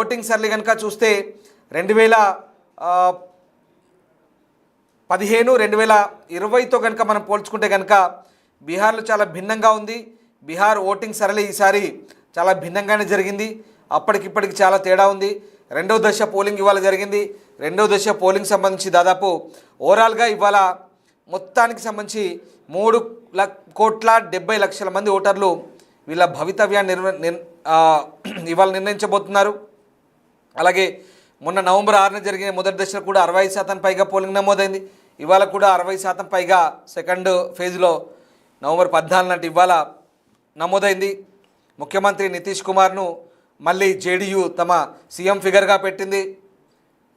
Voting surely కనుక చూస్తే 2015 2020తో కనుక మనం పోల్చుకుంటే కనుక బీహార్లో చాలా భిన్నంగా ఉంది. బీహార్ ఓటింగ్ సరళి ఈసారి చాలా భిన్నంగానే జరిగింది. అప్పటికిప్పటికి చాలా తేడా ఉంది. రెండవ దశ పోలింగ్ ఇవాళ జరిగింది. రెండవ దశ పోలింగ్ సంబంధించి దాదాపు ఓవరాల్గా ఇవాళ మొత్తానికి సంబంధించి 3,70,00,000 మంది ఓటర్లు వీళ్ళ భవితవ్యాన్ని ఇవాళ నిర్ణయించబోతున్నారు. అలాగే మొన్న నవంబర్ 6న జరిగిన మొదటి దశలో కూడా 65% పైగా పోలింగ్ నమోదైంది. ఇవాళ కూడా 60% పైగా సెకండ్ ఫేజ్లో నవంబర్ 14 నాటి ఇవాళ నమోదైంది. ముఖ్యమంత్రి నితీష్ కుమార్ను మళ్ళీ జేడీయూ తమ సీఎం ఫిగర్గా పెట్టింది.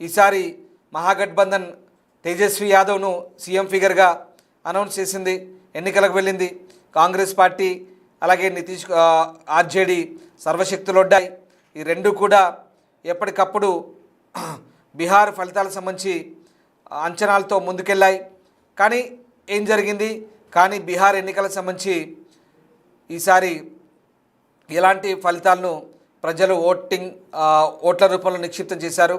ఈసారి మహాగఠబంధన్ తేజస్వి యాదవ్ను సీఎం ఫిగర్గా అనౌన్స్ చేసింది. ఎన్నికలకు వెళ్ళింది. కాంగ్రెస్ పార్టీ అలాగే నితీష్ ఆర్జేడీ సర్వశక్తులొడ్డాయి. ఈ రెండు కూడా ఎప్పటికప్పుడు బీహార్ ఫలితాలకు సంబంధించి అంచనాలతో ముందుకెళ్ళాయి. కానీ ఏం జరిగింది? కానీ బీహార్ ఎన్నికలకు సంబంధించి ఈసారి ఎలాంటి ఫలితాలను ప్రజలు ఓట్ల రూపంలో నిక్షిప్తం చేశారు?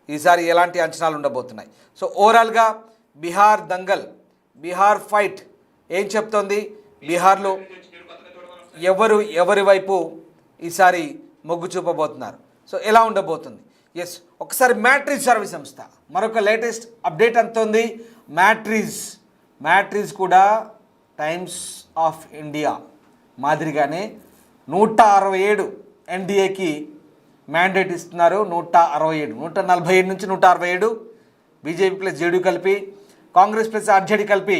ఈసారి ఎలాంటి అంచనాలు ఉండబోతున్నాయి? సో ఓవరాల్గా బీహార్ దంగల్, బీహార్ ఫైట్ ఏం చెప్తోంది? బీహార్లో ఎవరి వైపు ఈసారి మొగ్గు చూపబోతున్నారు? సో ఎలా ఉండబోతుంది? ఎస్, ఒకసారి మ్యాట్రిజ్ సర్వే సంస్థ మరొక లేటెస్ట్ అప్డేట్ అంతోంది. మ్యాట్రిజ్ కూడా టైమ్స్ ఆఫ్ ఇండియా మాదిరిగానే 167 ఎన్డీఏకి మ్యాండేట్ ఇస్తున్నారు. 167 147 నుంచి 167 బీజేపీ ప్లస్ జేడీ కలిపి, కాంగ్రెస్ ప్లస్ ఆర్జేడీ కలిపి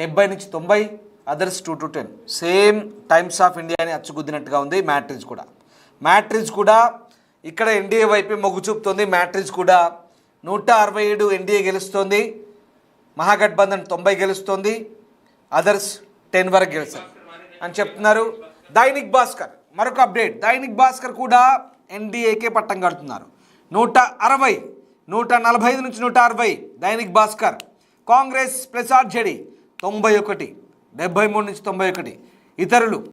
70 నుంచి 90, others 2 to 10. Same times of ఇండియాని అచ్చుగుద్దినట్టుగా ఉంది మ్యాట్రిజ్ కూడా ఇక్కడ ఎన్డీఏ వైపే మొగ్గు చూపుతోంది. మ్యాట్రిజ్ కూడా 167 ఎన్డీఏ గెలుస్తోంది, మహాగఠబంధన్ 90 గెలుస్తోంది, అదర్స్ 10 వరకు గెలుస్తారు అని చెప్తున్నారు. దైనిక్ భాస్కర్ మరొక అప్డేట్. దైనిక్ భాస్కర్ కూడా ఎన్డీఏకే పట్టం కడుతున్నారు. 160 145 నుంచి 160 దైనిక్ భాస్కర్. కాంగ్రెస్ ప్లస్ ఆర్జేడీ 91 73 నుంచి 91 ఇతరులు